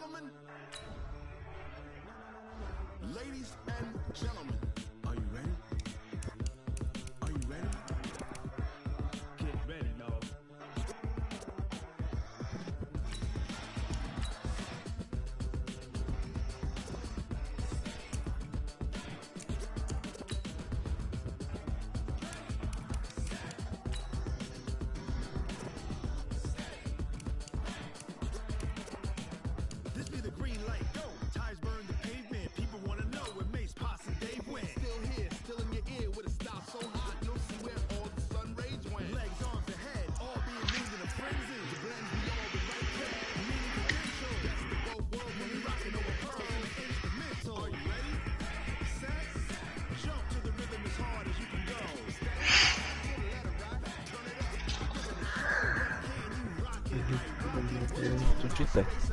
gentlemen, ladies and gentlemen, are you ready? Are you ready? Get ready, y'all. This be the green light, go. Tires burn the pavement. People want to know where Mace, Posse, Dave went. Still here, still in your ear with a style so hot. No see where all the sun rays went. Legs, arms, and head, all being moved in a frenzy. The blends be all the right track. Meaning credential. Best of both worlds when we rockin' over pearl and instrumental. Are you ready? Set. Jump to the rhythm as hard as you can go. Steady. Let it rock. Turn it up. Give it a show. Can you rock it like rock it?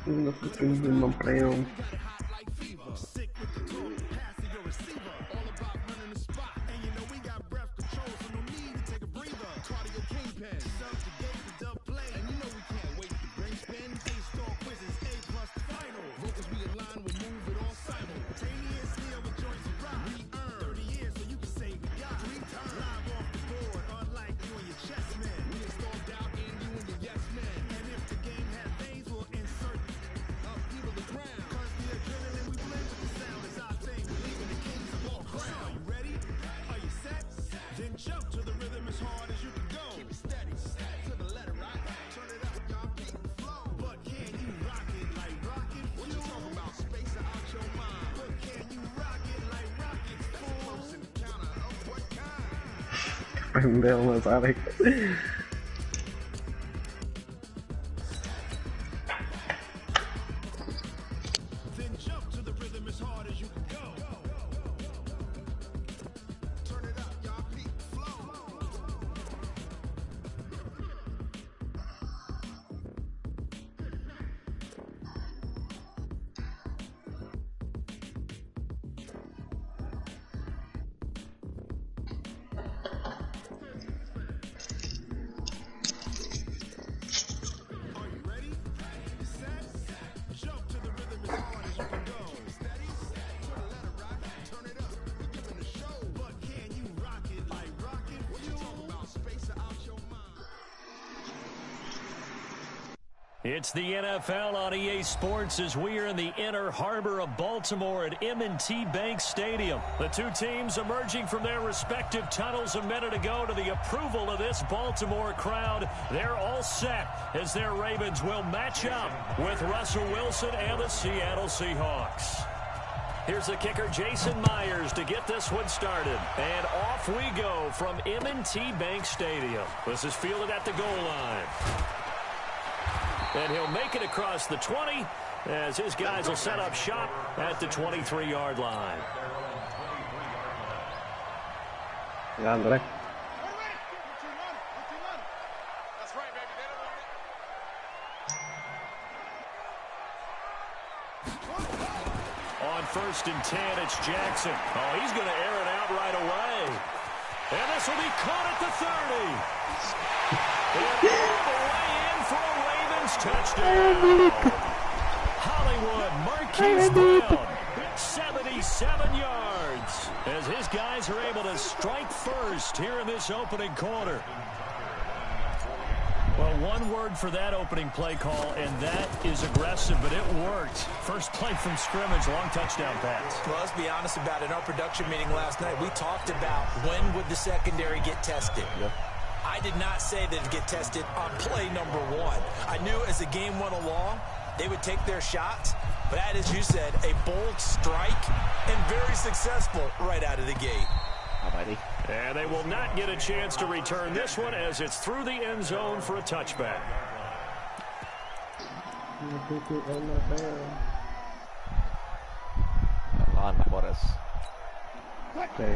No sé si no creo. Jump to the rhythm as hard as you can go. Keep it steady, to the letter right. Turn it up, y'all keep it flow. But can you rock it like rocket? What you talking about? Space out your mind. But can you rock it like rocket? That's a close encounter of what kind? Pendejo, ¿sabes? Then jump to the rhythm as hard as you can go. Turn it up, y'all keep it flow. Are you ready? Set. Jump to the rhythm as hard as you can go. Steady. To the letter rock. Turn it up. We're giving a show. But can you rock it like rocket? What you talking about? Space out your mind. It's the NFL on EA Sports as we are in the inner harbor of Baltimore at M&T Bank Stadium. The two teams emerging from their respective tunnels a minute ago to the approval of this Baltimore crowd. They're all set as their Ravens will match up with Russell Wilson and the Seattle Seahawks. Here's the kicker, Jason Myers, to get this one started. And off we go from M&T Bank Stadium. This is fielded at the goal line. And he'll make it across the 20 as his guys will set up shop at the 23-yard line. Yeah, Andre. On 1st and 10, it's Jackson. Oh, he's going to air it out right away. And this will be caught at the 30. And all the way in for a Ravens touchdown. Hollywood Marquise Brown, 77 yards, as his guys are able to strike first here in this opening quarter. Well, one word for that opening play call, and that is aggressive, but it worked. First play from scrimmage, long touchdown pass. Well, let's be honest about it. In our production meeting last night, we talked about when would the secondary get tested. Yep. I did not say that it'd get tested on play number 1. I knew as the game went along, they would take their shots, but that, as you said, a bold strike and very successful right out of the gate. Alrighty. And they will not get a chance to return this one as it's through the end zone for a touchback.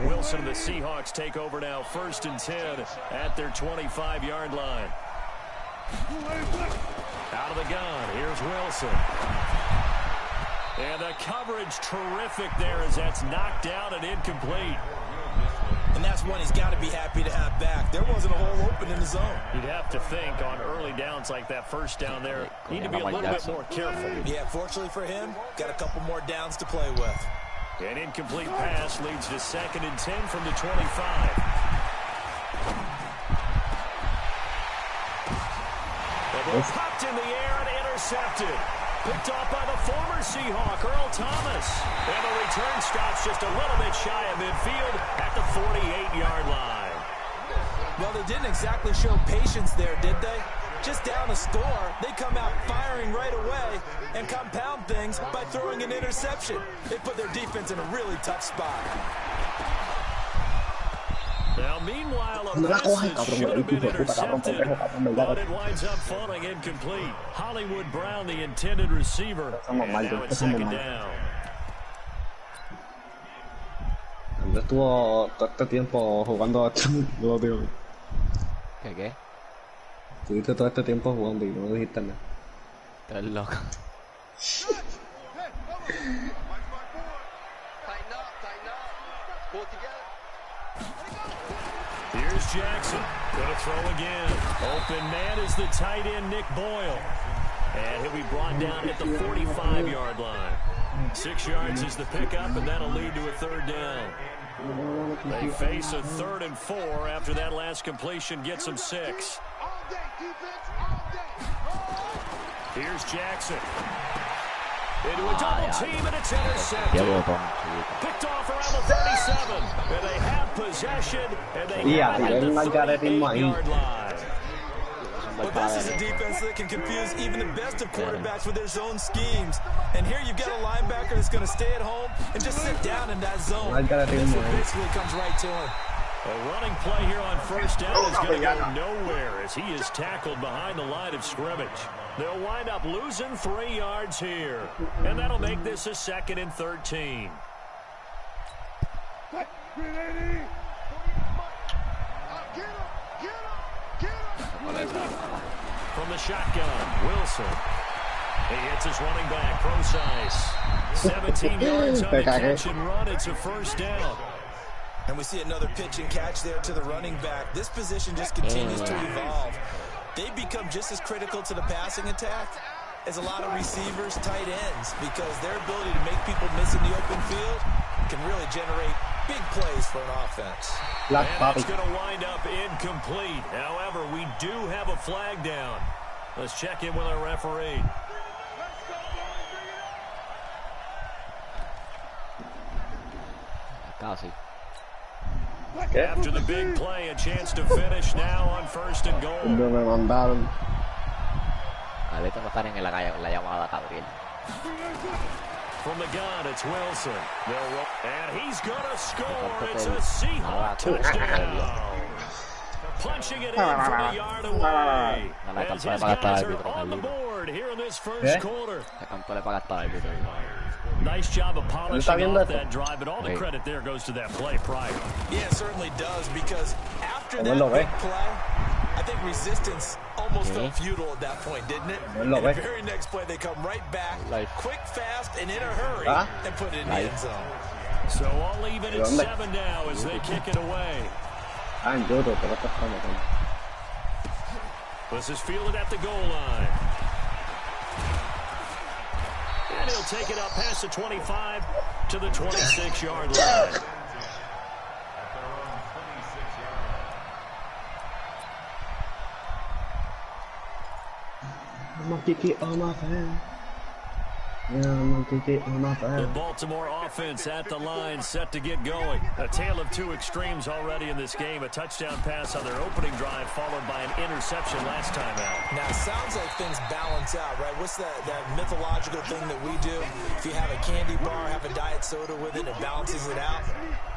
Wilson and the Seahawks take over now, 1st and 10 at their 25-yard line. Out of the gun, here's Wilson. And the coverage terrific there as that's knocked down and incomplete. And that's one he's got to be happy to have back. There wasn't a hole open in the zone. You'd have to think on early downs like that first down there, need to be a little bit more careful. Yeah, fortunately for him, got a couple more downs to play with. An incomplete pass leads to 2nd and 10 from the 25. The ball popped in the air and intercepted. Picked off by the former Seahawk, Earl Thomas. And the return stops just a little bit shy of midfield at the 48-yard line. Well, they didn't exactly show patience there, did they? Just down a score, they come out firing right away and compound things by throwing an interception. They put their defense in a really tough spot. Now, meanwhile, a message should have been intercepted, but it winds up falling incomplete. Hollywood Brown, the intended receiver, and now it's 2nd down. Andrés estuvo todo este tiempo jugando a no, tío. ¿Qué? Estuviste todo este tiempo jugando y no dijiste nada. Estás loco. Here's Jackson. Going to throw again. Open man is the tight end, Nick Boyle. And he'll be brought down at the 45-yard line. 6 yards is the pickup, and that'll lead to a 3rd down. They face a 3rd and 4 after that last completion gets them 6. Here's Jackson. Into a double team, and it's intercepted. Picked off around the 37. And they have possession, and they have it at the 38-yard line. But this is a defense that can confuse even the best of quarterbacks with their zone schemes. And here you've got a linebacker that's going to stay at home and just sit down in that zone. This one basically comes right to him. A running play here on 1st down is going to go nowhere as he is tackled behind the line of scrimmage. They'll wind up losing 3 yards here. And that'll make this a 2nd and 13. From the shotgun, Wilson. He hits his running back, Procise. 17 yards on the catch and run. It's a 1st down. And we see another pitch and catch there to the running back. This position just continues to evolve. They become just as critical to the passing attack as a lot of receivers, tight ends, because their ability to make people miss in the open field can really generate big plays for an offense. And that's going to wind up incomplete. However, we do have a flag down. Let's check in with our referee. After the big play, a chance to finish now on 1st and goal. No me mandaron. Aleta no están en la llamada, Gabriel. From the gun, it's Wilson. And he's going to score. It's a Seahawk touchdown. Punching it in from a yard away. As his guys are on the board here in this 1st quarter. Nice job of polishing off that drive, but all the credit there goes to that play prior. Yeah, it certainly does, because after that big play, I think resistance almost felt futile at that point, didn't it? And the very next play, they come right back, quick, fast, and in a hurry, and put it in the end zone. So all even at 7 now as they kick it away. This is fielded at the goal line. And he'll take it up past the 25 to the 26-yard line. The Baltimore offense at the line, set to get going. A tale of 2 extremes already in this game. A touchdown pass on their opening drive, followed by an interception last time out. Now, it sounds like things balance out, right? What's that mythological thing that we do? If you have a candy bar, have a diet soda with it, it balances it out.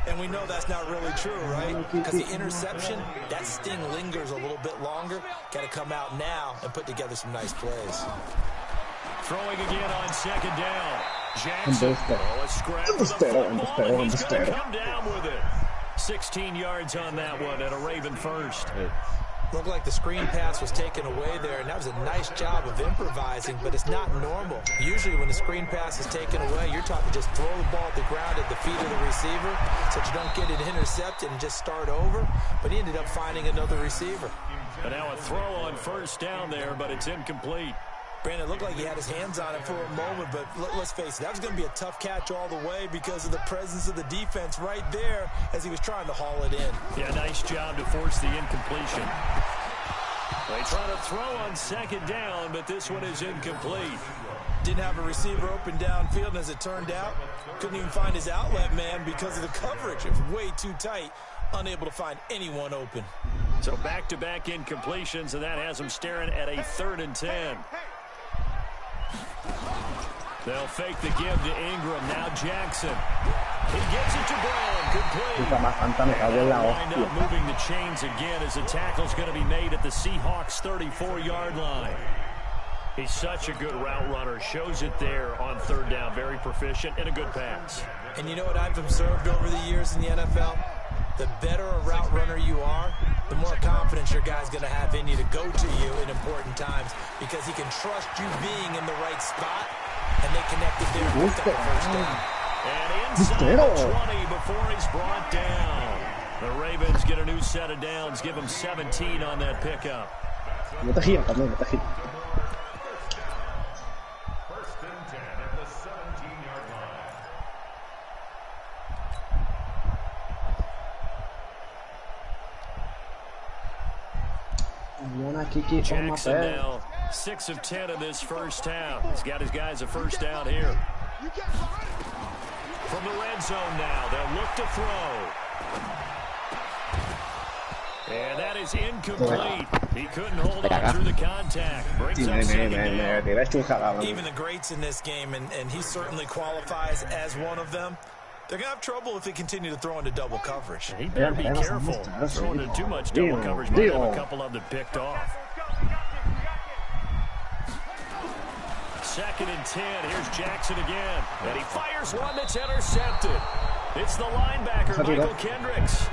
And we know that's not really true, right? Because the interception, that sting lingers a little bit longer. Got to come out now and put together some nice plays. Throwing again on 2nd down. Jackson. A scrap for the football, and he's going to come down with it. 16 yards on that one, and a Raven first. Looked like the screen pass was taken away there, and that was a nice job of improvising, but it's not normal. Usually when the screen pass is taken away, you're taught to just throw the ball at the ground at the feet of the receiver so that you don't get it intercepted and just start over, but he ended up finding another receiver. And now a throw on first down there, but it's incomplete. Brandon, it looked like he had his hands on it for a moment, but let's face it, that was going to be a tough catch all the way because of the presence of the defense right there as he was trying to haul it in. Yeah, nice job to force the incompletion. They try to throw on second down, but this one is incomplete. Didn't have a receiver open downfield, and as it turned out, couldn't even find his outlet man because of the coverage. It was way too tight, unable to find anyone open. So back-to-back incompletions, and that has him staring at a 3rd and 10. They'll fake the give to Ingram. Now Jackson. He gets it to Brown. Complete. And wind up moving the chains again as the tackle's going to be made at the Seahawks' 34-yard line. He's such a good route runner. Shows it there on 3rd down. Very proficient and a good pass. And you know what I've observed over the years in the NFL? The better a route runner you are, the more confidence your guy's going to have in you to go to you in important times because he can trust you being in the right spot, and they connected there with the first down. And inside the 20 before he's brought down. The Ravens get a new set of downs, give him 17 on that pickup. Jackson now 6 of 10 in this first half. He's got his guys a first down here. From the red zone now, they'll look to throw. And that is incomplete. He couldn't hold on through the contact. Brings up second down. Even the greats in this game, and he certainly qualifies as one of them, they're going to have trouble if they continue to throw into double coverage. He better be careful. Throwing into too much double coverage might have a couple of them picked off. 2nd and 10. Here's Jackson again. And he fires one that's intercepted. It's the linebacker, Michael Kendricks.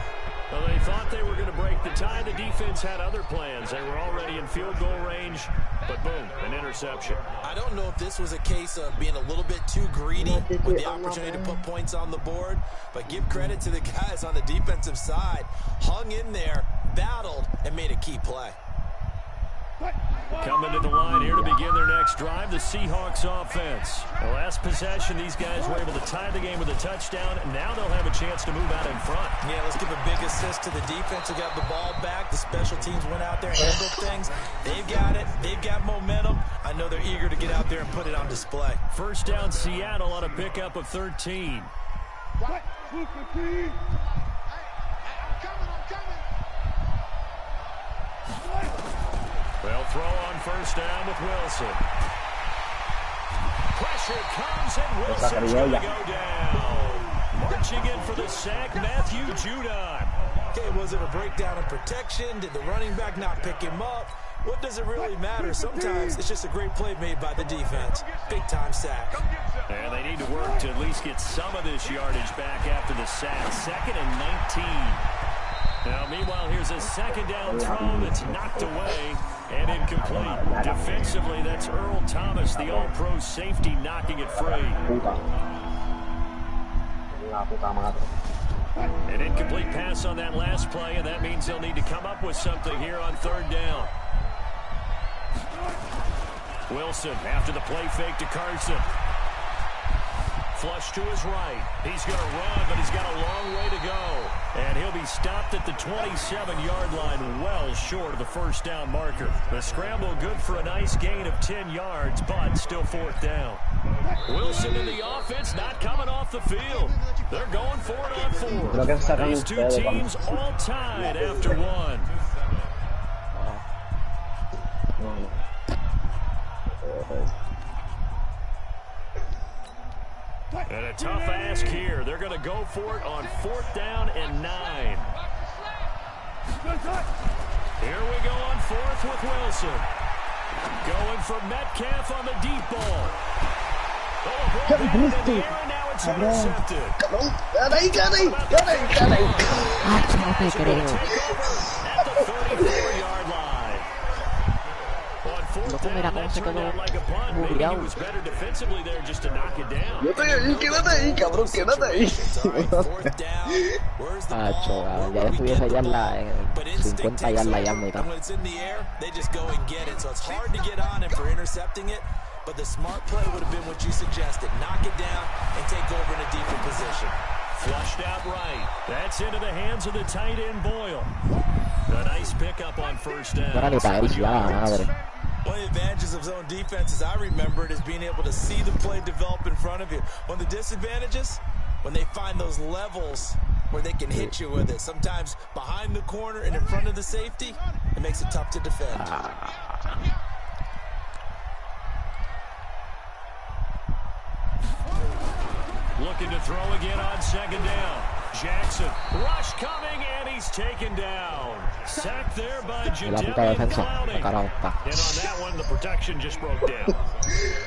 Well, they thought they were going to break the tie. The defense had other plans. They were already in field goal range, but boom, an interception. I don't know if this was a case of being a little bit too greedy with the opportunity to put points on the board, but give credit to the guys on the defensive side. Hung in there, battled, and made a key play. Coming to the line here to begin their next drive, the Seahawks offense. The last possession, these guys were able to tie the game with a touchdown, and now they'll have a chance to move out in front. Yeah, let's give a big assist to the defense who got the ball back. The special teams went out there and handled things. They've got it. They've got momentum. I know they're eager to get out there and put it on display. First down, Seattle on a pickup of 13. They'll throw on first down with Wilson. Pressure comes, and Wilson's going to go down. Marching in for the sack, Matthew Judon. Okay, was it a breakdown in protection? Did the running back not pick him up? What does it really matter? Sometimes it's just a great play made by the defense. Big-time sack. And they need to work to at least get some of this yardage back after the sack. 2nd and 19. Now, meanwhile, here's a 2nd down throw that's knocked away and incomplete. Defensively, that's Earl Thomas, the all-pro safety, knocking it free. An incomplete pass on that last play, and that means they'll need to come up with something here on 3rd down. Wilson after the play fake to Carson. Flush to his right. He's going to run, but he's got a long way to go. And he'll be stopped at the 27-yard line, well short of the first down marker. The scramble good for a nice gain of 10 yards, but still 4th down. Wilson in the offense not coming off the field. They're going for it on 4th. These two teams all tied after 1. And a tough ask here. They're going to go for it on 4th down and 9. Here we go on 4th with Wilson. Going for Metcalf on the deep ball. Oh, ball in the air, and now it's intercepted. At the 34-yard line. that turned out like a punt. Maybe he was better defensively there just to knock it down. Yo estoy ahí, quédate ahí, cabrón, quédate ahí. Chaval, ya estuviese ya en la 50 yardas ya mitad. When it's in the air, they just go and get it. So it's hard to get on him for intercepting it. But the smart play would have been what you suggested. Knock it down and take over in a deeper position. Flushed out right. That's into the hands of the tight end Boyle. A nice pickup on first down. Ahora ni para él, ya la madre. One of the advantages of zone defense, as I remember it, is being able to see the play develop in front of you. One of the disadvantages, when they find those levels where they can hit you with it. Sometimes behind the corner and in front of the safety, it makes it tough to defend. Looking to throw again on second down. Jackson, rush coming, and he's taken down. Sacked there by Jadeveon Clowney. And on that one, the protection just broke down.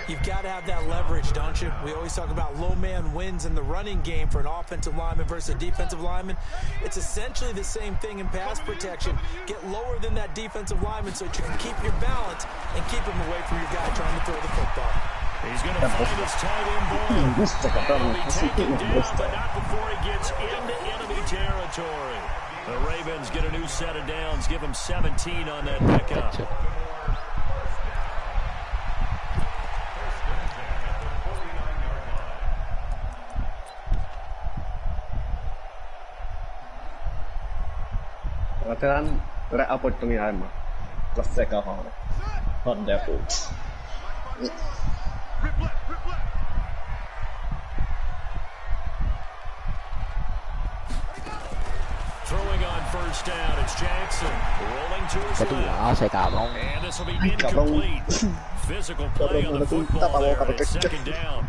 You've got to have that leverage, don't you? We always talk about low man wins in the running game for an offensive lineman versus a defensive lineman. It's essentially the same thing in pass protection. Get lower than that defensive lineman so that you can keep your balance and keep him away from your guy trying to throw the football. He's going to find his tight end ball. And he'll be taken down, but not before he gets into enemy territory. The Ravens get a new set of downs, give him 17 on that pickup. Ahora te dan 3 oportunidades más. Las secas ahora. Hot the food. Throwing on first down, it's Jackson. Rolling to his left. And this will be incomplete. Physical play on the football there. It's second down.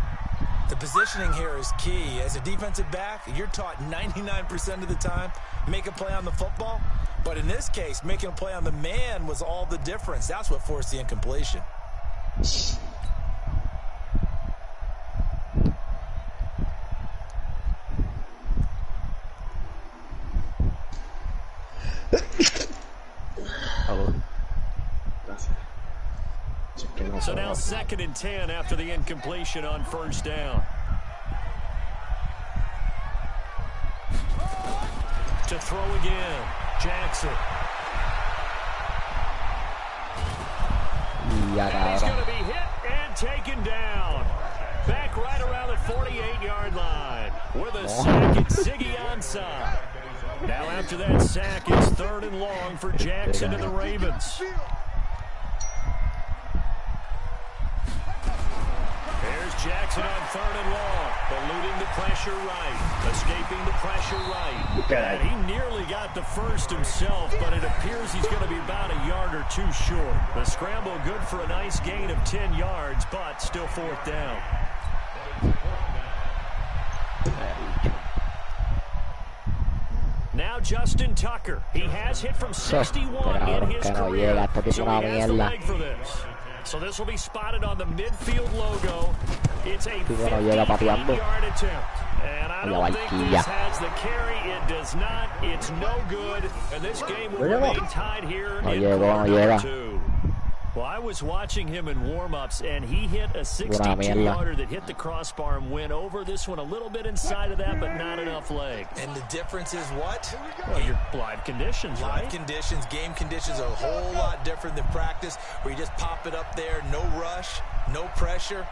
The positioning here is key. As a defensive back, you're taught 99% of the time, make a play on the football. But in this case, making a play on the man was all the difference. That's what forced the incompletion. So now 2nd and 10 after the incompletion on first down. To throw again, Jackson. And he's going to be hit and taken down. Back right around the 48-yard line. With a sack, it's Ziggy Ansah. Now after that sack, it's 3rd and long for Jackson and the Ravens. There's Jackson on 3rd and long, eluding the pressure right, escaping the pressure right. And he nearly got the first himself, but it appears he's going to be about a yard or two short. The scramble good for a nice gain of 10 yards, but still 4th down. Now Justin Tucker. He has hit from 61 in his career, so he has the leg for this. So this will be spotted on the midfield logo. It's a 50-yard attempt. And I don't think this has the carry. It does not. It's no good. And this game will remain tied here in quarter 2. Well, I was watching him in warm-ups, and he hit a 62-yarder that hit the crossbar and went over. This one a little bit inside of that, but not enough leg. And the difference is what? Well, your live conditions, right? Live conditions, game conditions are a whole lot different than practice, where you just pop it up there, no rush, no pressure.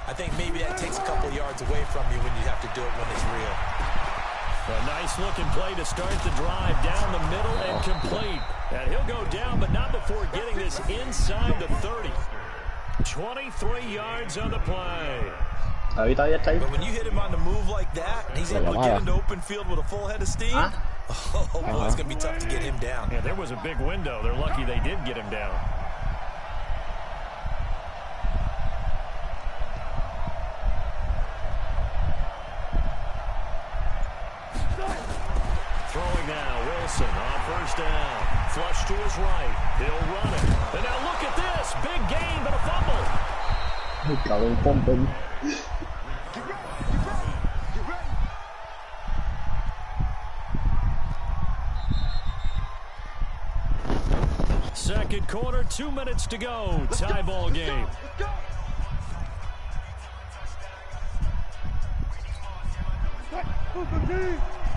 I think maybe that takes a couple yards away from you when you have to do it when it's real. A nice-looking play to start the drive down the middle and complete. And he'll go down, but not before getting this inside the 30. 23 yards on the play. But when you hit him on the move like that, and he's able to get into open field with a full head of steam, oh boy, it's going to be tough to get him down. Yeah, there was a big window. They're lucky they did get him down. Throwing now, Wilson on first down. Flush to his right. He'll run it. And now look at this. Big gain, but a fumble. Second quarter, 2 minutes to go. Tie ball game.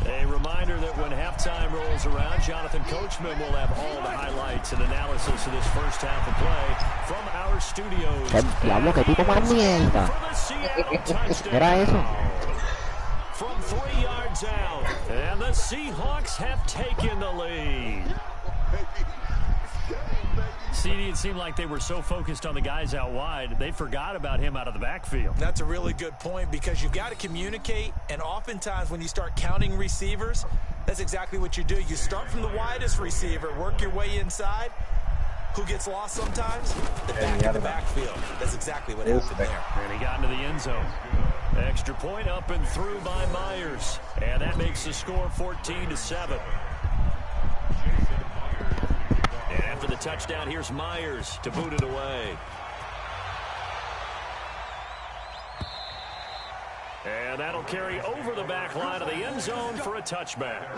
A reminder that when halftime rolls around, Jonathan Coachman will have all the highlights and analysis of this first half of play from our studios. Diablo, qué tipo más mierda. For the Seattle touchdown. Era eso. From 3 yards out, and the Seahawks have taken the lead. CD, it seemed like they were so focused on the guys out wide, they forgot about him out of the backfield. That's a really good point because you've got to communicate, and oftentimes when you start counting receivers, that's exactly what you do. You start from the widest receiver, work your way inside. Who gets lost sometimes? The back in the backfield. That's exactly what happened there. And he got into the end zone. Extra point up and through by Myers. And that makes the score 14-7. And after the touchdown, here's Myers to boot it away. And that'll carry over the back line of the end zone for a touchback.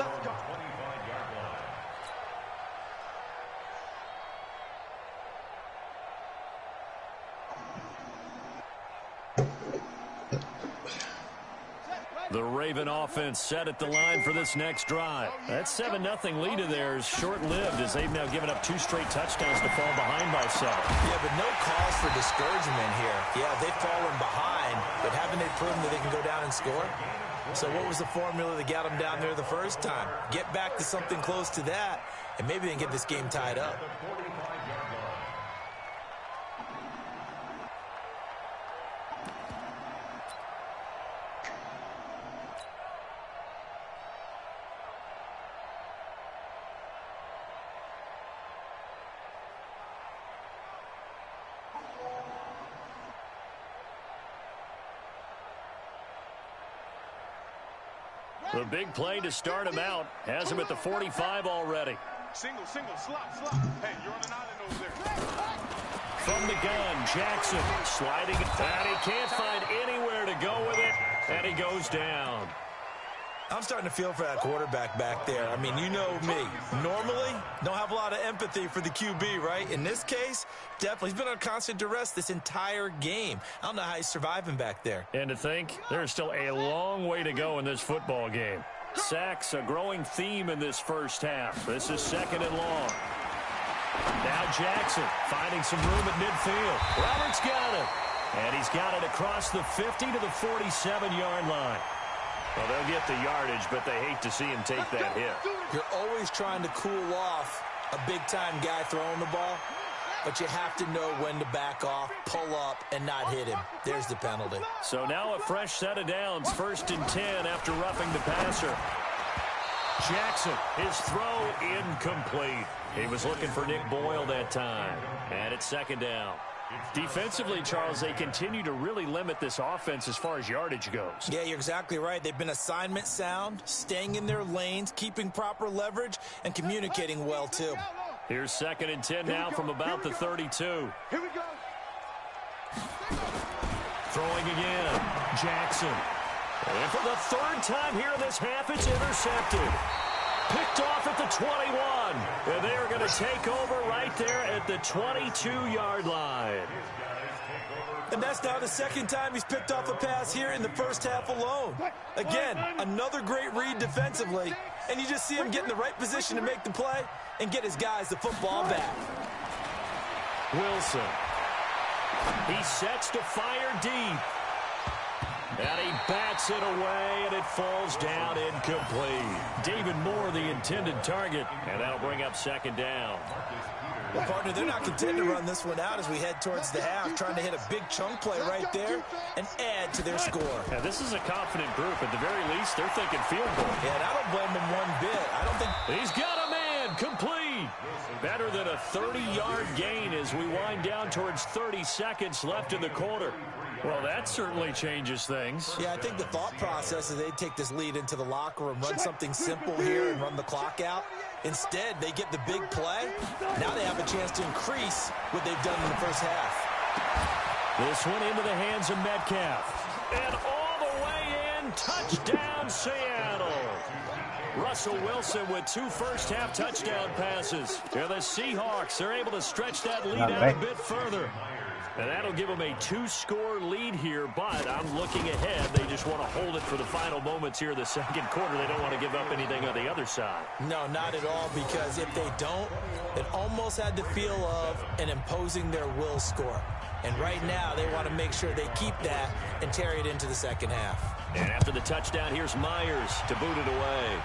The Raven offense set at the line for this next drive. That 7-0 lead of theirs short-lived as they've now given up 2 straight touchdowns to fall behind by 7. Yeah, but no cause for discouragement here. Yeah, they've fallen behind, but haven't they proven that they can go down and score? So what was the formula that got them down there the first time? Get back to something close to that, and maybe they can get this game tied up. The big play to start him out has him at the 45 already. Single, slot. Hey, you're on an island over there. From the gun, Jackson sliding, and he can't find anywhere to go with it, and he goes down. I'm starting to feel for that quarterback back there. I mean, you know me. Normally, don't have a lot of empathy for the QB, right? In this case, definitely. He's been under constant duress this entire game. I don't know how he's surviving back there. And to think, there's still a long way to go in this football game. Sacks, a growing theme in this first half. This is second and long. Now Jackson finding some room at midfield. Roberts got it. And he's got it across the 50 to the 47-yard line. Well, they'll get the yardage, but they hate to see him take that hit. You're always trying to cool off a big-time guy throwing the ball, but you have to know when to back off, pull up, and not hit him. There's the penalty. So now a fresh set of downs, 1st and 10 after roughing the passer. Jackson, his throw incomplete. He was looking for Nick Boyle that time. And it's 2nd down. Defensively, Charles, they continue to really limit this offense as far as yardage goes. Yeah, you're exactly right. They've been assignment sound, staying in their lanes, keeping proper leverage, and communicating well, too. Here's 2nd and 10 now from about the 32. Here we go. Throwing again. Jackson. And for the 3rd time here in this half, it's intercepted. Picked off at the 21. And they are going to take over right there at the 22-yard line. And that's now the 2nd time he's picked off a pass here in the first half alone. Again, another great read defensively. And you just see him get in the right position to make the play and get his guys the football back. Wilson. He sets to fire deep. And he bats it away, and it falls down incomplete. David Moore, the intended target, and that'll bring up 2nd down. Well, partner, they're not content to run this one out as we head towards the half, trying to hit a big chunk play right there and add to their score. Now, this is a confident group. At the very least, they're thinking field goal. Yeah, and I don't blame them one bit. I don't think... He's got a man, complete. Better than a 30-yard gain as we wind down towards 30 seconds left in the quarter. Well, that certainly changes things. Yeah, I think the thought process is they'd take this lead into the locker room, run something simple here and run the clock out. Instead, they get the big play. Now they have a chance to increase what they've done in the first half. This one into the hands of Metcalf. And all the way in, touchdown Seattle. Russell Wilson with 2 first-half touchdown passes. And the Seahawks are able to stretch that lead out a bit further. And that'll give them a 2-score lead here, but I'm looking ahead. They just want to hold it for the final moments here in the second quarter. They don't want to give up anything on the other side. No, not at all, because if they don't, it almost had the feel of an imposing their will score. And right now, they want to make sure they keep that and carry it into the second half. And after the touchdown, here's Myers to boot it away.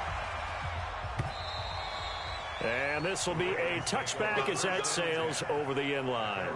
And this will be a touchback as that sails over the end line.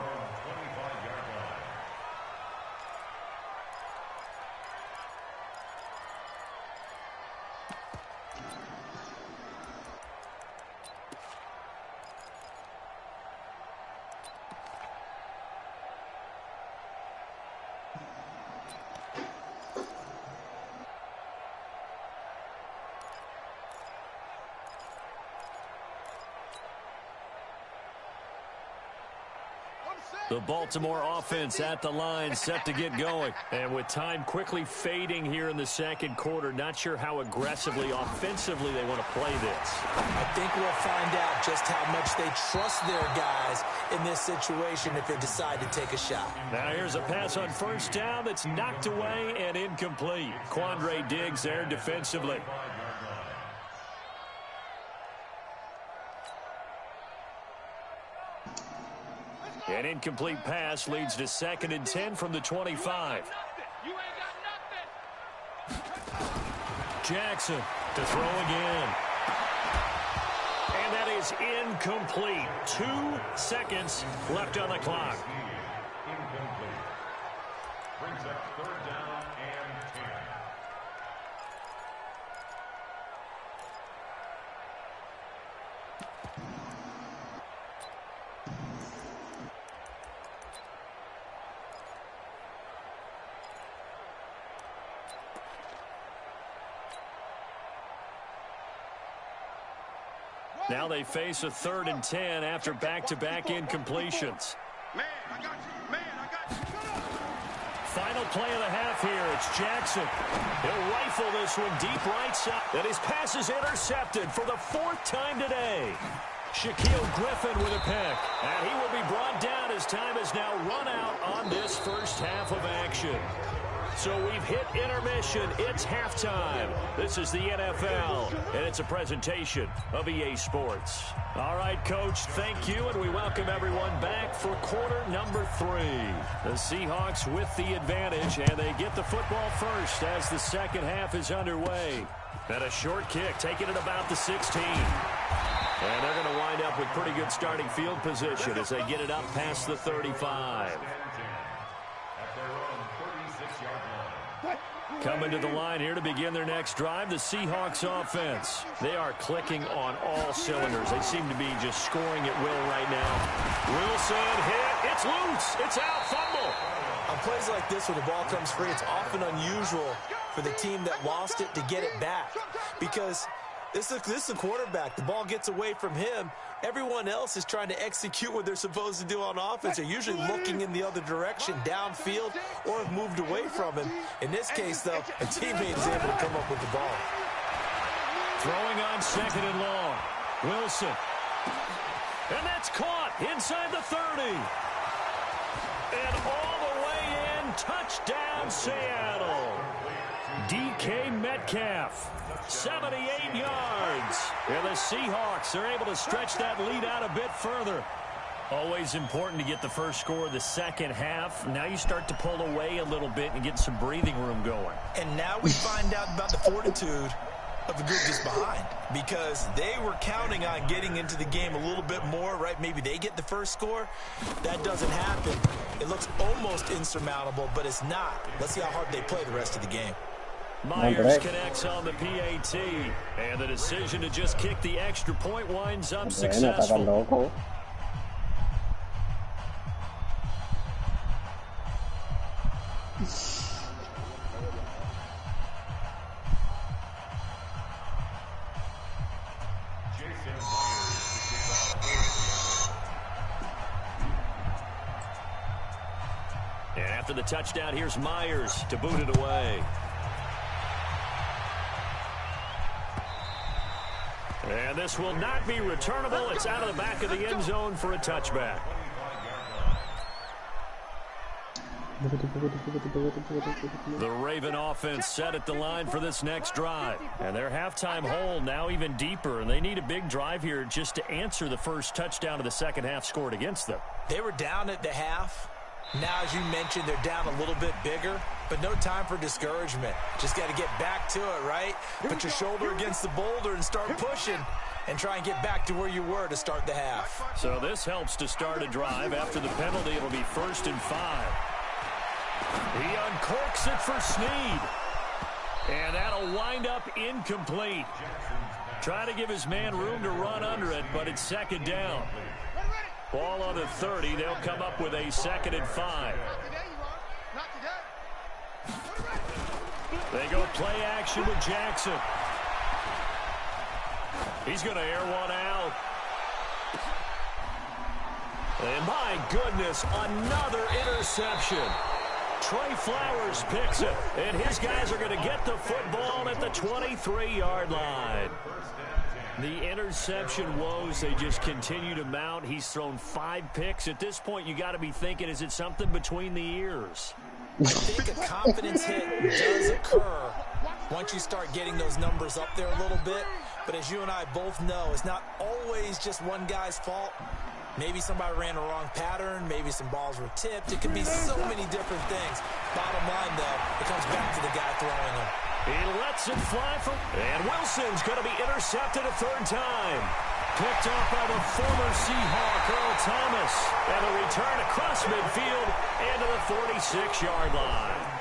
The Baltimore offense at the line, set to get going. And with time quickly fading here in the second quarter, not sure how aggressively, offensively they want to play this. I think we'll find out just how much they trust their guys in this situation if they decide to take a shot. Now here's a pass on first down that's knocked away and incomplete. Quandre Diggs there defensively. An incomplete pass leads to 2nd and 10 from the 25. Jackson to throw again. And that is incomplete. 2 seconds left on the clock. Incomplete. Brings up 3rd down and 10. Now they face a 3rd and 10 after back-to-back incompletions. Man, I got you. Man, I got you. Final play of the half here. It's Jackson. He'll rifle this one deep right side. And his pass is intercepted for the 4th time today. Shaquille Griffin with a pick. And he will be brought down as time has now run out on this first half of action. So we've hit intermission. It's halftime. This is the NFL, and it's a presentation of EA Sports. All right, Coach, thank you, and we welcome everyone back for quarter number 3. The Seahawks with the advantage, and they get the football first as the second half is underway. And a short kick, taking it about the 16. And they're going to wind up with pretty good starting field position as they get it up past the 35. Coming to the line here to begin their next drive, the Seahawks offense. They are clicking on all cylinders. They seem to be just scoring at will right now. Wilson hit. It's loose. It's out. Fumble. On plays like this where the ball comes free, it's often unusual for the team that lost it to get it back. Because this is a quarterback. The ball gets away from him. Everyone else is trying to execute what they're supposed to do on offense. They're usually looking in the other direction, downfield, or have moved away from him. In this case, though, a teammate is able to come up with the ball. Throwing on 2nd and long. Wilson. And that's caught inside the 30. And all the way in, touchdown Seattle. DK Metcalf. 78 yards. And the Seahawks are able to stretch that lead out a bit further. Always important to get the first score of the second half. Now you start to pull away a little bit and get some breathing room going. And now we find out about the fortitude of the group just behind, because they were counting on getting into the game a little bit more, right? Maybe they get the first score. That doesn't happen. It looks almost insurmountable, but it's not. Let's see how hard they play the rest of the game. Myers connects on the PAT, and the decision to just kick the extra point winds up successful. And after the touchdown, here's Myers to boot it away. And this will not be returnable. It's out of the back of the end zone for a touchback. The Raven offense set at the line for this next drive. And their halftime hole now even deeper. And they need a big drive here just to answer the first touchdown of the second half scored against them. They were down at the half. Now, as you mentioned, they're down a little bit bigger, but no time for discouragement. Just got to get back to it, right? Put your shoulder against the boulder and start pushing and try and get back to where you were to start the half. So this helps to start a drive. After the penalty, it'll be 1st and 5. He uncorks it for Snead. And that'll wind up incomplete. Try to give his man room to run under it, but it's 2nd down. Ball on the 30. They'll come up with a 2nd and 5. They go play action with Jackson. He's going to air one out. And my goodness, another interception. Trey Flowers picks it, and his guys are going to get the football at the 23-yard line. The interception woes, they just continue to mount. He's thrown 5 picks. At this point, you got to be thinking, is it something between the ears? I think a confidence hit does occur once you start getting those numbers up there a little bit. But as you and I both know, it's not always just one guy's fault. Maybe somebody ran a wrong pattern. Maybe some balls were tipped. It could be so many different things. Bottom line, though, it comes back to the guy throwing them. He lets it fly and Wilson's going to be intercepted a 3rd time. Picked up by the former Seahawk, Earl Thomas. And a return across midfield and to the 46-yard line.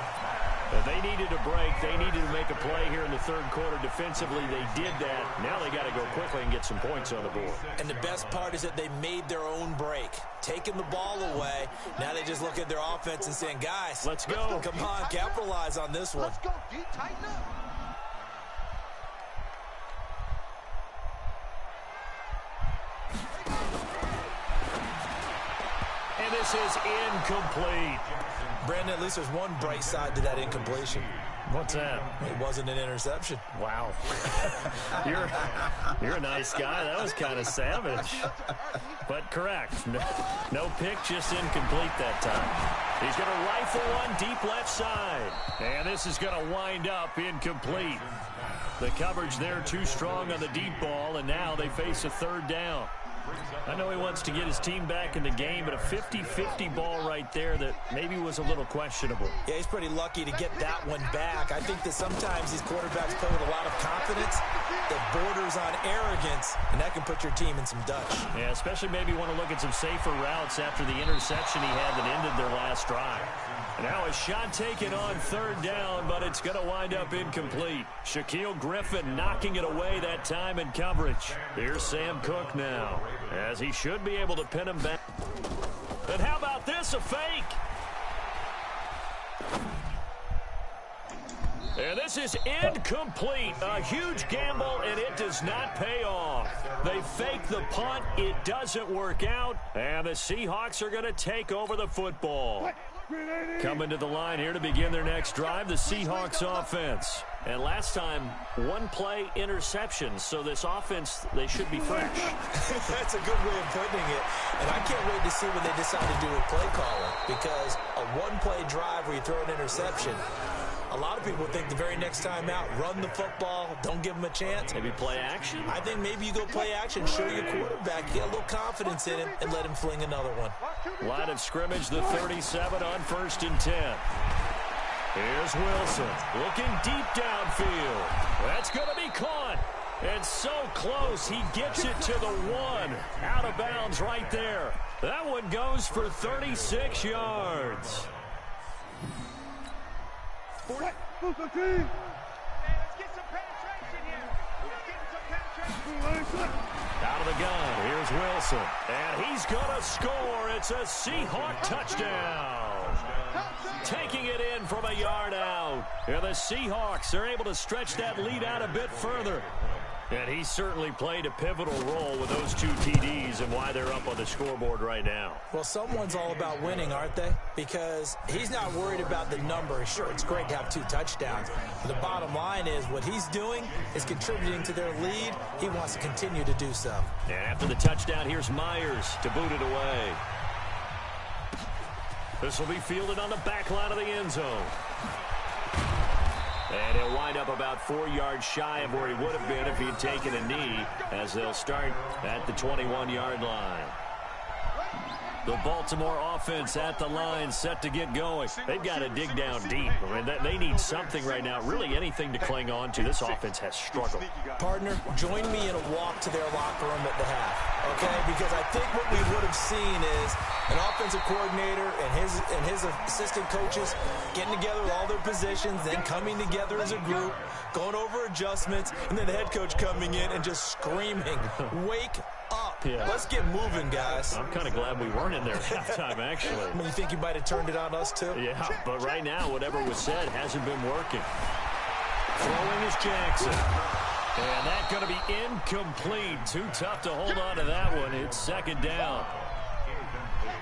If they needed a break, they needed to make a play here in the 3rd quarter defensively. They did that. Now they got to go quickly and get some points on the board. And the best part is that they made their own break. Taking the ball away. Now they just look at their offense and saying, guys, let's go. Come on, capitalize on this one. Let's go, D, tighten up. And this is incomplete. Brandon, at least there's one bright side to that incompletion. What's that? It wasn't an interception. Wow. You're a nice guy. That was kind of savage. But correct. No pick, just incomplete that time. He's going to rifle one deep left side. And this is going to wind up incomplete. The coverage there too strong on the deep ball, and now they face a 3rd down. I know he wants to get his team back in the game, but a 50-50 ball right there that maybe was a little questionable. Yeah, he's pretty lucky to get that one back. I think that sometimes these quarterbacks play with a lot of confidence that borders on arrogance, and that can put your team in some Dutch. Yeah, especially maybe want to look at some safer routes after the interception he had that ended their last drive. Now a shot taken on 3rd down, but it's going to wind up incomplete. Shaquille Griffin knocking it away that time in coverage. Here's Sam Cook now, as he should be able to pin him back. And how about this, a fake? And this is incomplete. A huge gamble, and it does not pay off. They fake the punt. It doesn't work out, and the Seahawks are going to take over the football. Coming to the line here to begin their next drive, the Seahawks offense. And last time, 1-play interception, so this offense, they should be fresh. That's a good way of putting it. And I can't wait to see what they decide to do with play caller, because a 1-play drive where you throw an interception, a lot of people think the very next time out, run the football, don't give them a chance. Maybe play action? I think maybe you go play action, show your quarterback, get a little confidence in him, and let him fling another one. Line of scrimmage, the 37 on 1st and 10. Here's Wilson looking deep downfield. That's going to be caught. And so close, he gets it to the 1. Out of bounds right there. That one goes for 36 yards. Let's get some penetration here. Out of the gun, here's Wilson. And he's going to score. It's a Seahawk touchdown. Taking it in from a yard out. And the Seahawks are able to stretch that lead out a bit further. And he certainly played a pivotal role with those 2 TDs and why they're up on the scoreboard right now. Well, someone's all about winning, aren't they? Because he's not worried about the number. Sure, it's great to have 2 touchdowns. But the bottom line is what he's doing is contributing to their lead. He wants to continue to do so. And after the touchdown, here's Myers to boot it away. This will be fielded on the back line of the end zone. And he'll wind up about 4 yards shy of where he would have been if he'd taken a knee, as they'll start at the 21-yard line. The Baltimore offense at the line, set to get going. They've got to dig down deep. I mean, they need something right now, really anything to cling on to. This offense has struggled. Partner, join me in a walk to their locker room at the half, okay? Because I think what we would have seen is an offensive coordinator and his assistant coaches getting together with all their positions, then coming together as a group, going over adjustments, and then the head coach coming in and just screaming, "Wake up. Yeah. Let's get moving, guys." I'm kind of glad we weren't in there at halftime, actually. I mean, you think you might have turned it on us, too? Yeah, but right now, whatever was said hasn't been working. Throwing is Jackson. And that's going to be incomplete. Too tough to hold on to that one. It's second down.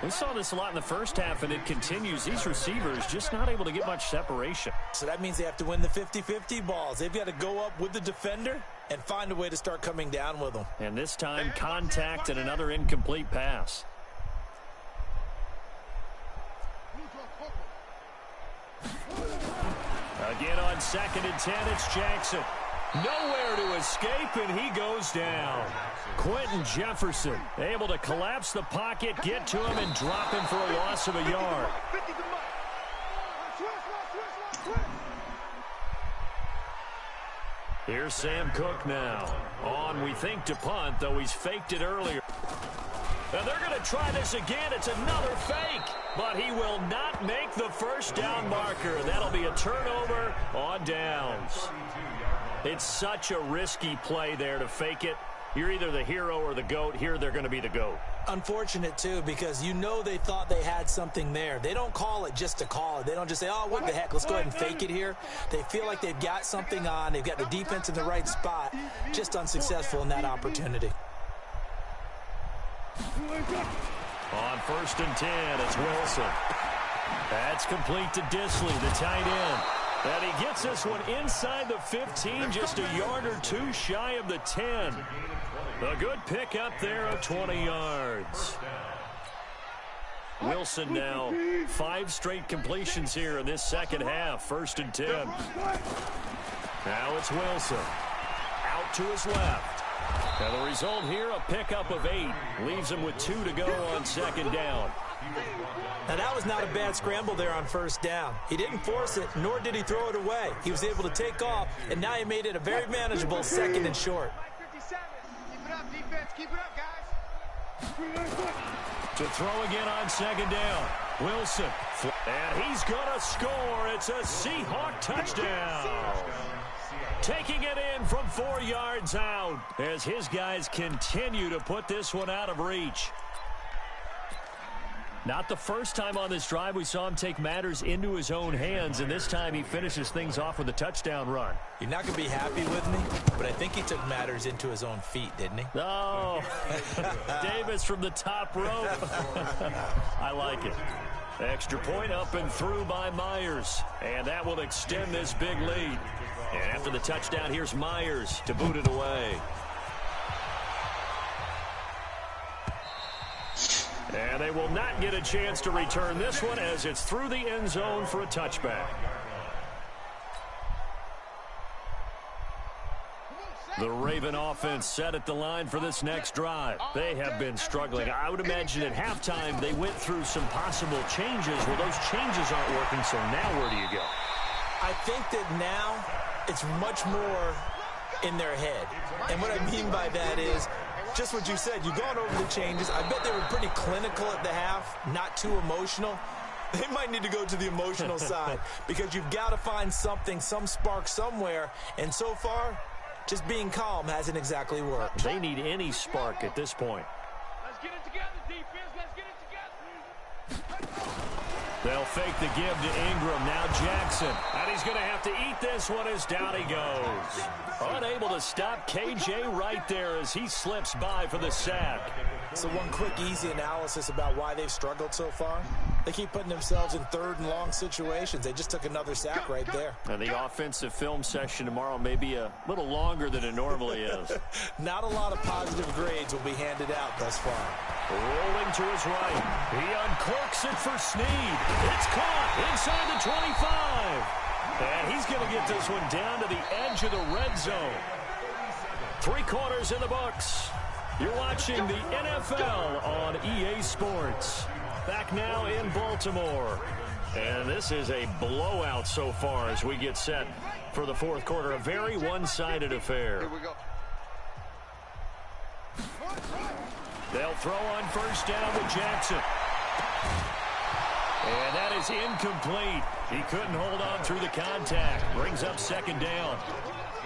We saw this a lot in the first half, and it continues. These receivers just not able to get much separation. So that means they have to win the 50-50 balls. They've got to go up with the defender and find a way to start coming down with them. And this time, contact and another incomplete pass. Again on 2nd and 10, it's Jackson. Nowhere to escape, and he goes down. Quentin Jefferson able to collapse the pocket, get to him, and drop him for a loss of a yard. Here's Sam Cook now. On, we think, to punt, though he's faked it earlier. And they're going to try this again. It's another fake. But he will not make the first down marker. That'll be a turnover on downs. It's such a risky play there to fake it. You're either the hero or the GOAT. Here they're going to be the GOAT. Unfortunate, too, because you know they thought they had something there. They don't call it just to call it. They don't just say, "Oh, what the heck, let's go ahead and fake it here." They feel like they've got something on. They've got the defense in the right spot. Just unsuccessful in that opportunity. On 1st and 10, it's Wilson. That's complete to Disley, the tight end. And he gets this one inside the 15, just a yard or 2 shy of the 10. A good pick up there of 20 yards. Wilson now 5 straight completions here in this second half. 1st and 10. Now it's Wilson. Out to his left. And the result here, a pickup of 8. Leaves him with 2 to go on 2nd down. Now, that was not a bad scramble there on 1st down. He didn't force it, nor did he throw it away. He was able to take off, and now he made it a very manageable 2nd and short. Keep it up, defense. Keep it up, guys. To throw again on 2nd down. Wilson. And he's going to score. It's a Seahawk touchdown. Taking it in from 4 yards out as his guys continue to put this one out of reach. Not the first time on this drive we saw him take matters into his own hands, and this time he finishes things off with a touchdown run. You're not going to be happy with me, but I think he took matters into his own feet, didn't he? Oh, Davis from the top rope. I like it. Extra point up and through by Myers, and that will extend this big lead. And after the touchdown, here's Myers to boot it away. And they will not get a chance to return this one as it's through the end zone for a touchback. The Raven offense set at the line for this next drive. They have been struggling. I would imagine at halftime they went through some possible changes. Well, those changes aren't working, so now where do you go? I think that now it's much more in their head. And what I mean by that is just what you said. You've gone over the changes. I bet they were pretty clinical at the half, not too emotional. They might need to go to the emotional side because you've got to find something, some spark somewhere. And so far, just being calm hasn't exactly worked. They need any spark at this point. Let's get it together, defense. Let's get it together. They'll fake the give to Ingram. Now Jackson. And he's going to have to eat this one as down he goes. Unable to stop KJ right there as he slips by for the sack. So one quick, easy analysis about why they've struggled so far. They keep putting themselves in third and long situations. They just took another sack right there. And the offensive film session tomorrow may be a little longer than it normally is. Not a lot of positive grades will be handed out thus far. Rolling to his right. He uncorks it for Snead. It's caught inside the 25. And he's going to get this one down to the edge of the red zone. 3 quarters in the books. You're watching the NFL on EA Sports. Back now in Baltimore. And this is a blowout so far as we get set for the fourth quarter. A very one-sided affair. Here we go. They'll throw on first down with Jackson. And that is incomplete. He couldn't hold on through the contact. Brings up second down.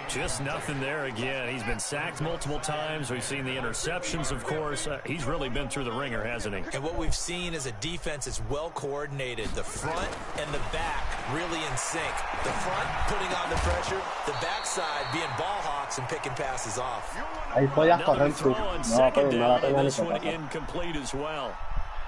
Just nothing there again. He's been sacked multiple times. We've seen the interceptions, of course. He's really been through the ringer, hasn't he? And what we've seen is a defense that's well coordinated. The front and the back really in sync. The front putting on the pressure. The backside being ball hawks and picking passes off. Ahí podías correr Another throw tú. on No, second pero no down, and tenía ni this one que incomplete as well.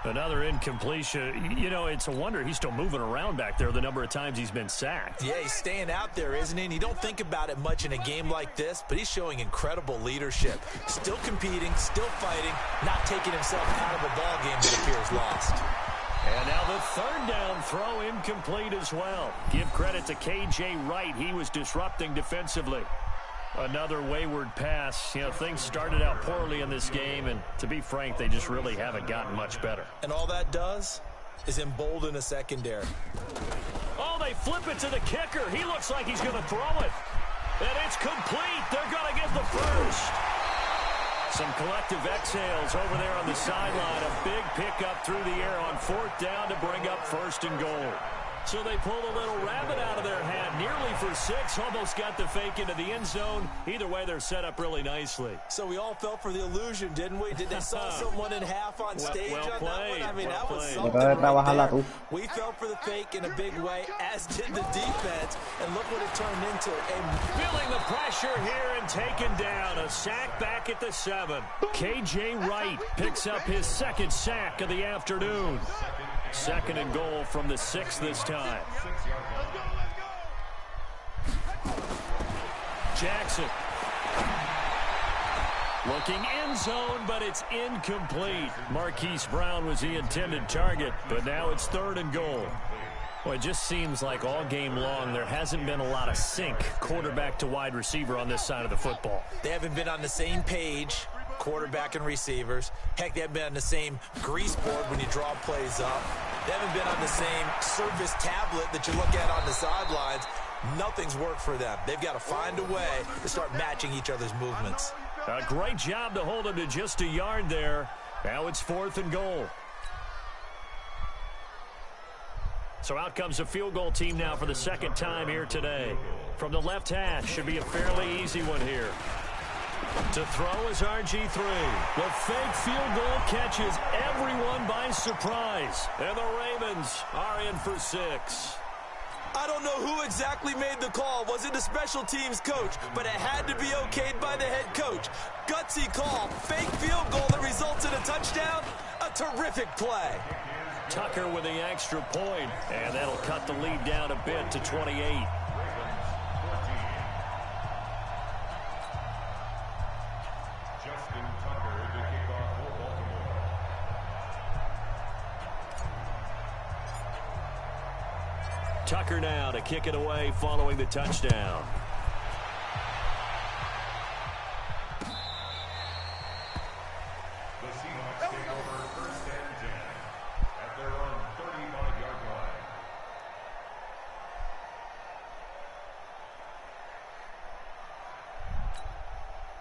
Another incompletion. You know, it's a wonder he's still moving around back there the number of times he's been sacked. Yeah, he's staying out there, isn't he? And you don't think about it much in a game like this, but he's showing incredible leadership. Still competing, still fighting, not taking himself out of a ball game that appears lost. And now the third down throw incomplete as well. Give credit to KJ Wright. He was disrupting defensively. Another wayward pass. You know, things started out poorly in this game, and to be frank, they just really haven't gotten much better. And all that does is embolden a secondary. Oh, they flip it to the kicker. He looks like he's going to throw it. And it's complete. They're going to get the first. Some collective exhales over there on the sideline. A big pickup through the air on fourth down to bring up first and goal. So they pulled a little rabbit out of their hat, nearly for 6, almost got the fake into the end zone. Either way, they're set up really nicely. So we all fell for the illusion, didn't we? Did they saw someone in half on stage on that one? I mean, that was something right there. We fell for the fake in a big way, as did the defense, and look what it turned into. Feeling the pressure here and taken down. A sack back at the 7. KJ Wright picks up his second sack of the afternoon. Second and goal from the 6 this time. Jackson. Looking end zone, but it's incomplete. Marquise Brown was the intended target, but now it's third and goal. Well, it just seems like all game long there hasn't been a lot of sync quarterback to wide receiver on this side of the football. They haven't been on the same page, quarterback and receivers. Heck, they haven't been on the same grease board when you draw plays up. They haven't been on the same service tablet that you look at on the sidelines. Nothing's worked for them. They've got to find a way to start matching each other's movements. A great job to hold him to just a yard there. Now it's fourth and goal. So out comes a field goal team now for the second time here today. From the left hash, should be a fairly easy one here. To throw is RG3. The fake field goal catches everyone by surprise. And the Ravens are in for 6. I don't know who exactly made the call. Was it the special teams coach? But it had to be okayed by the head coach. Gutsy call. Fake field goal that results in a touchdown. A terrific play. Tucker with the extra point, and that'll cut the lead down a bit to 28. Tucker now to kick it away following the touchdown. The Seahawks take over first and 10 at their own 35-yard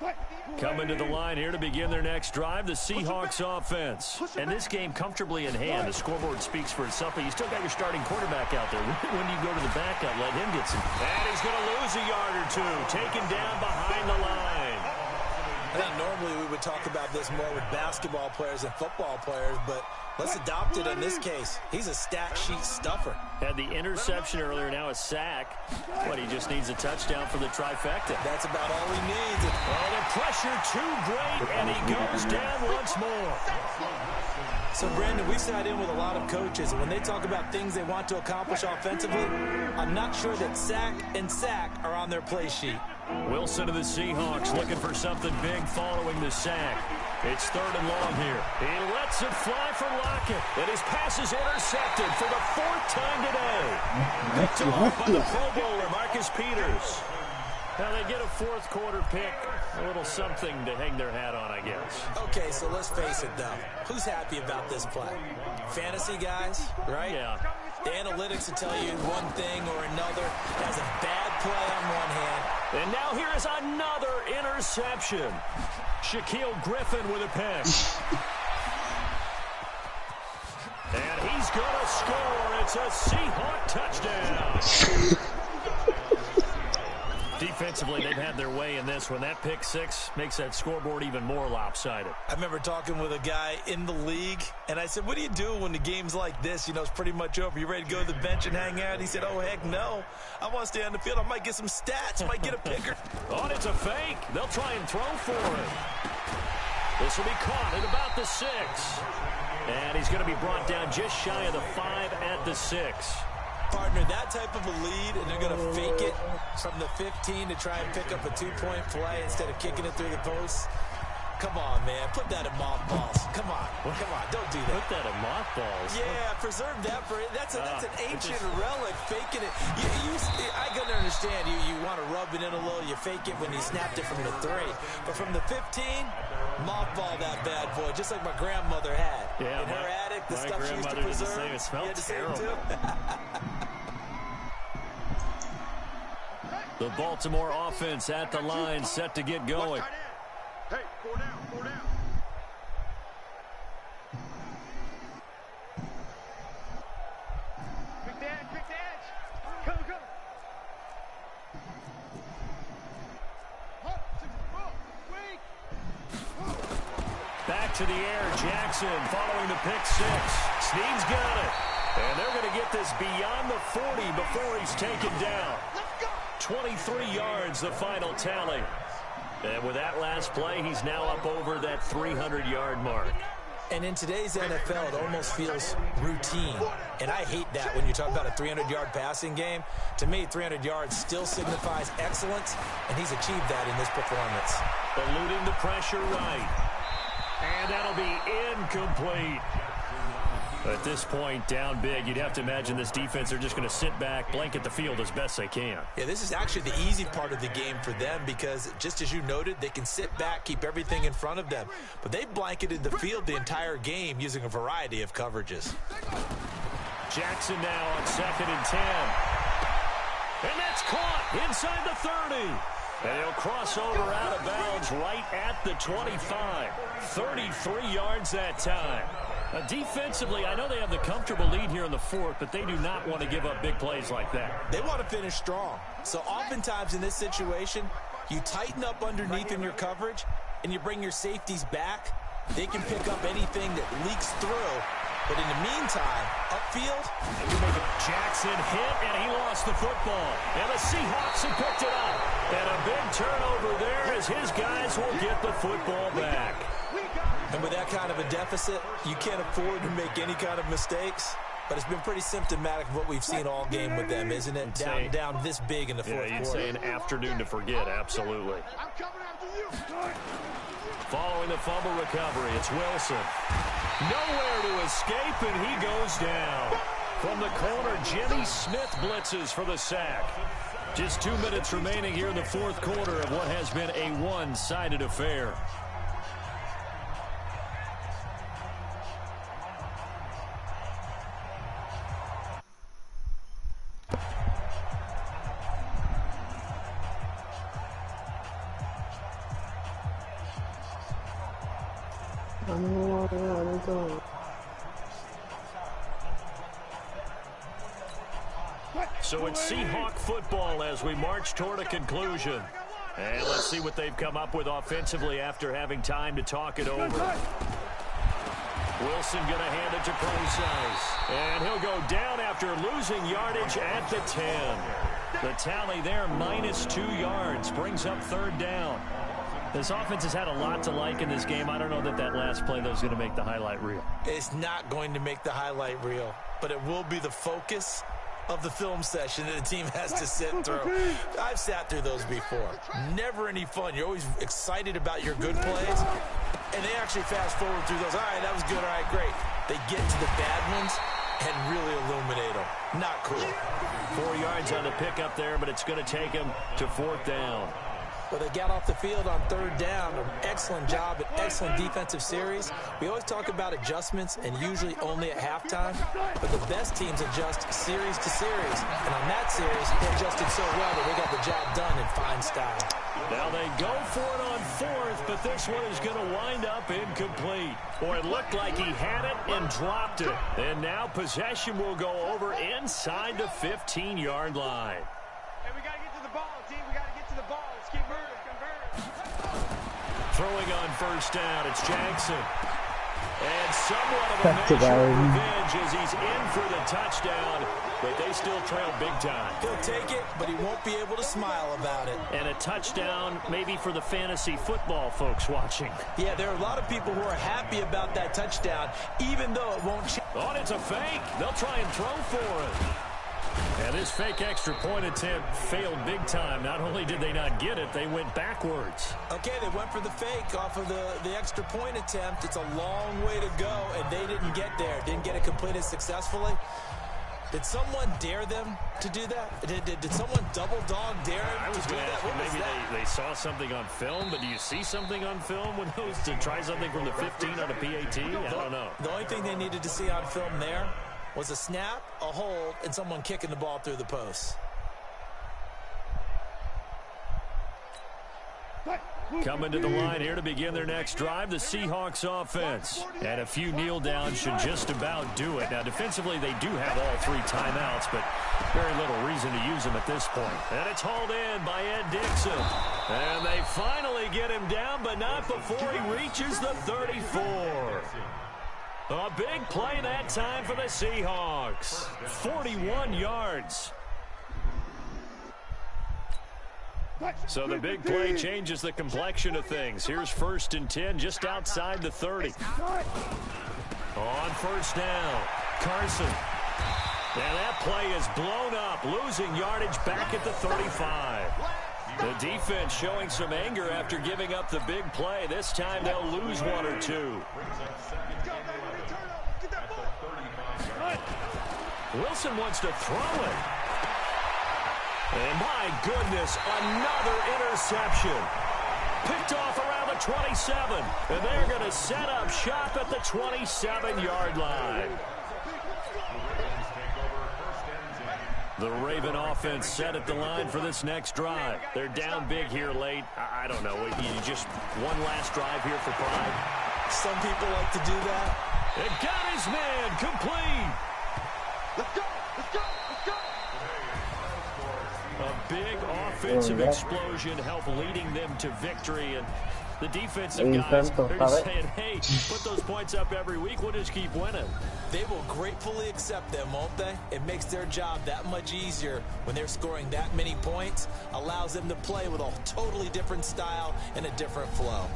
line. Coming to the line here to begin their next drive, the Seahawks offense. And this game comfortably in hand. The scoreboard speaks for itself, but you still got your starting quarterback out there. When you go to the backup, let him get some. And he's going to lose a yard or two. Taken down behind the line. I think normally we would talk about this more with basketball players and football players, but let's adopt it in this case. He's a stat sheet stuffer. Had the interception earlier, now a sack. But he just needs a touchdown for the trifecta. That's about all he needs. Oh, the pressure too great, and he goes down once more. So, Brandon, we sat in with a lot of coaches, and when they talk about things they want to accomplish offensively, I'm not sure that sack and sack are on their play sheet. Wilson of the Seahawks looking for something big following the sack. It's 3rd and long here. He lets it fly for Lockett, and his pass is intercepted for the 4th time today. Picked off by the Pro Bowler, Marcus Peters. Now they get a 4th quarter pick. A little something to hang their hat on, I guess. Okay, so let's face it, though. Who's happy about this play? Fantasy guys, right? Yeah. The analytics will tell you one thing or another. Has a bad play on one hand. And now here is another interception. Shaquille Griffin with a pick. And he's going to score. It's a Seahawk touchdown. Defensively, they've had their way in this one. That pick 6 makes that scoreboard even more lopsided. I remember talking with a guy in the league, and I said, what do you do when the game's like this? You know, it's pretty much over. You ready to go to the bench and hang out? He said, oh, heck no. I want to stay on the field. I might get some stats. I might get a picker. Oh, it's a fake. They'll try and throw for it. This will be caught at about the 6. And he's going to be brought down just shy of the 5 at the 6. Partner, that type of a lead, and they're going to fake it from the 15 to try and pick up a 2-point play instead of kicking it through the post. Come on, man. Put that in mothballs. Come on. Come on. Don't do that. Put that in mothballs. Yeah, preserve that for it. That's an ancient relic, faking it. I can understand you want to rub it in a little. You fake it when you snapped it from the 3. But from the 15, mothball that bad boy, just like my grandmother had. Yeah, in her attic, the stuff she used to did preserve. the same. It smelled terrible. The Baltimore offense at the line, set to get going. Hey, 4 down, 4 down. Quick the edge. Go. Back to the air, Jackson following the pick 6. Snead's got it. And they're going to get this beyond the 40 before he's taken down. 23 yards, the final tally. And with that last play, he's now up over that 300-yard mark. And in today's NFL, it almost feels routine. And I hate that when you talk about a 300-yard passing game. To me, 300 yards still signifies excellence, and he's achieved that in this performance. Eluding the pressure right. And that'll be incomplete. At this point, down big, you'd have to imagine this defense are just going to sit back, blanket the field as best they can. Yeah, this is actually the easy part of the game for them because, just as you noted, they can sit back, keep everything in front of them. But they blanketed the field the entire game using a variety of coverages. Jackson now on 2nd and 10. And that's caught inside the 30. And he'll cross over out of bounds right at the 25. 33 yards that time. Defensively, I know they have the comfortable lead here in the 4th, but they do not want to give up big plays like that. They want to finish strong. So oftentimes in this situation, you tighten up underneath in your coverage, and you bring your safeties back. They can pick up anything that leaks through. But in the meantime, upfield, Jackson hit, and he lost the football. And the Seahawks have picked it up. And a big turnover there as his guys will get the football back. And with that kind of a deficit, you can't afford to make any kind of mistakes. But it's been pretty symptomatic of what we've seen all game with them, isn't it? Down this big in the 4th quarter. Yeah, you'd say an afternoon to forget, absolutely. Following the fumble recovery, it's Wilson. Nowhere to escape, and he goes down. From the corner, Jimmy Smith blitzes for the sack. Just 2 minutes remaining here in the 4th quarter of what has been a one-sided affair. So it's Seahawk football as we march toward a conclusion. And let's see what they've come up with offensively after having time to talk it over. Wilson going to hand it to Procise. And he'll go down after losing yardage at the 10. The tally there, -2 yards, brings up 3rd down. This offense has had a lot to like in this game. I don't know that last play, though, is going to make the highlight reel. It's not going to make the highlight reel, but it will be the focus of the film session that the team has to sit through. I've sat through those before. Never any fun. You're always excited about your good plays, and they actually fast forward through those. All right, that was good. All right, great. They get to the bad ones and really illuminate them. Not cool. 4 yards on the pickup there, but it's going to take him to 4th down. Well, they got off the field on 3rd down. An excellent job, an excellent defensive series. We always talk about adjustments, and usually only at halftime. But the best teams adjust series to series. And on that series, they adjusted so well that they got the job done in fine style. Now they go for it on 4th, but this one is going to wind up incomplete. Boy, it looked like he had it and dropped it. And now possession will go over inside the 15-yard line. Hey, we got to get to the ball, team. We got to get to the ball. Let's keep moving. Throwing on 1st down, it's Jackson. And somewhat of a measure of revenge as he's in for the touchdown, but they still trail big time. He'll take it, but he won't be able to smile about it. And a touchdown maybe for the fantasy football folks watching. Yeah, there are a lot of people who are happy about that touchdown, even though it won't change. Oh, it's a fake. They'll try and throw for it. And this fake extra point attempt failed big time. Not only did they not get it, they went backwards. Okay, they went for the fake off of the extra point attempt. It's a long way to go, and they didn't get there. Didn't get it completed successfully. Did someone dare them to do that? Did someone double dog dare them I was to do going to that? ask, well, maybe they saw something on film, but do you see something on film with those to try something from the 15 on a PAT? I don't know. The only thing they needed to see on film there was a snap, a hold, and someone kicking the ball through the post. Coming to the line here to begin their next drive, the Seahawks offense. And a few kneel downs should just about do it. Now, defensively, they do have all 3 timeouts, but very little reason to use them at this point. And it's hauled in by Ed Dixon. And they finally get him down, but not before he reaches the 34. A big play that time for the Seahawks. 41 yards. So the big play changes the complexion of things. Here's 1st and 10 just outside the 30. On 1st down, Carson. And that play is blown up, losing yardage back at the 35. The defense showing some anger after giving up the big play. This time they'll lose 1 or 2. Wilson wants to throw it. And my goodness, another interception. Picked off around the 27. And they're going to set up shop at the 27-yard line. The Raven offense set at the line for this next drive. They're down big here late. I don't know. You just one last drive here for pride. Some people like to do that. And got his man complete. Let's go. Let's go. Let's go. A big offensive explosion helped leading them to victory. And the defensive guys are just saying, hey, put those points up every week. We'll just keep winning. They will gratefully accept them, won't they? It makes their job that much easier when they're scoring that many points. Allows them to play with a totally different style and a different flow.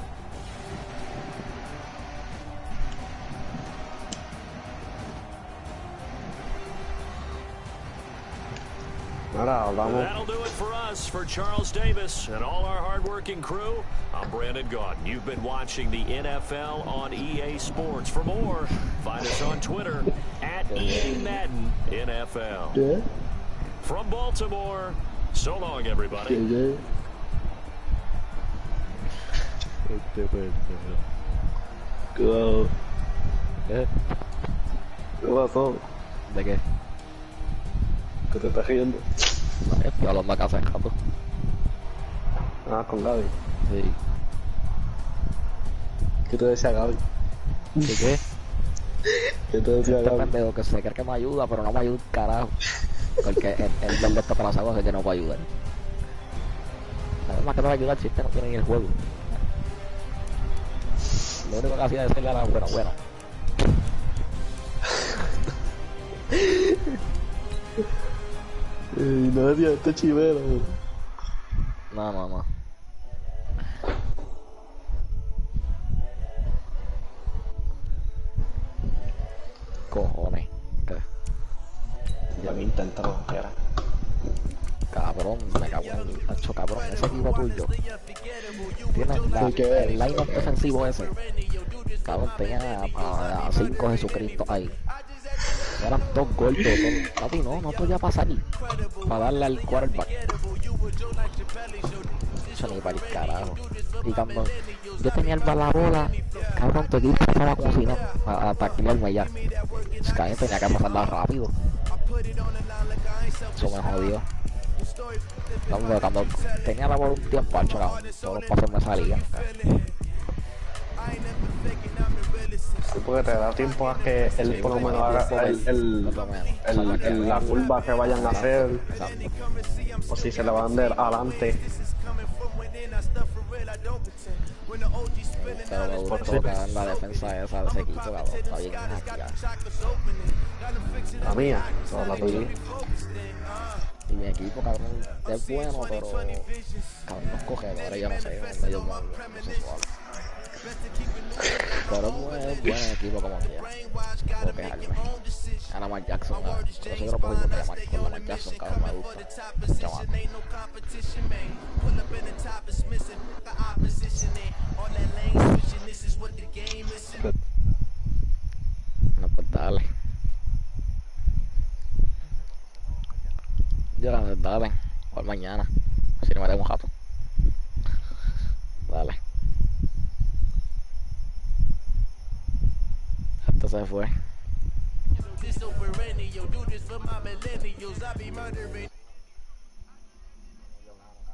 That'll do it for us. For Charles Davis and all our hardworking crew, I'm Brandon Gaudin. You've been watching the NFL on EA Sports. For more, find us on Twitter at EA Madden NFL. From Baltimore, so long, everybody. ¿Qué pasó? ¿De qué? ¿Qué te estás riendo? Estoy hablando acá hace rato. Ah, con Gaby. Sí. ¿Qué te decía Gaby? ¿De qué? ¿Qué te decía Este Gaby? pendejo que se cree que me ayuda, pero no me ayuda un carajo. Porque él está para esa cosa que no puede ayudar. forma que te va a ayudar si usted no tiene ni el juego. Lo único que hacía es decirle a la bueno. Nadia, este chivero. No. Cojones. ¿Qué? Ya me intentaron, era. Cabrón, me cago en el tacho, cabrón. Ese equipo tuyo. Tienes el line-up defensivo ese. Cabrón, tenía a 5 Jesucristo ahí. Eran todos gordos. Papi, no te voy a pasar. Para darle al quarterback. Eso ni para el carajo. Y cuando yo tenía la bola, cabrón, tu equipo pasaba como si no. A taclearme ya. Es que a mí tenía que pasarla rápido. Eso me jodió. Cuando tenía la bola un tiempo ancho, cabrón, todos los pasos me salían. Sí, porque te da tiempo a que él por lo menos haga la curva que vayan a hacer. O si se le van de adelante. Pero me gustó que la defensa esa de ese equipo, cabrón, está bien hackeada. La mía, o la tuya. Y mi equipo, cabrón, es bueno, pero cabrón, los cogedores, yo no sé, medio no sé suave. Pero es buen equipo como quiera. Puedo quejarme. A Lamar Jackson, nosotros podemos llamar con Lamar Jackson, cabrón, me gusta. Chamaco. No, pues dale. Dale. Por mañana. Si no me tengo un jato. Dale. Esto se fue.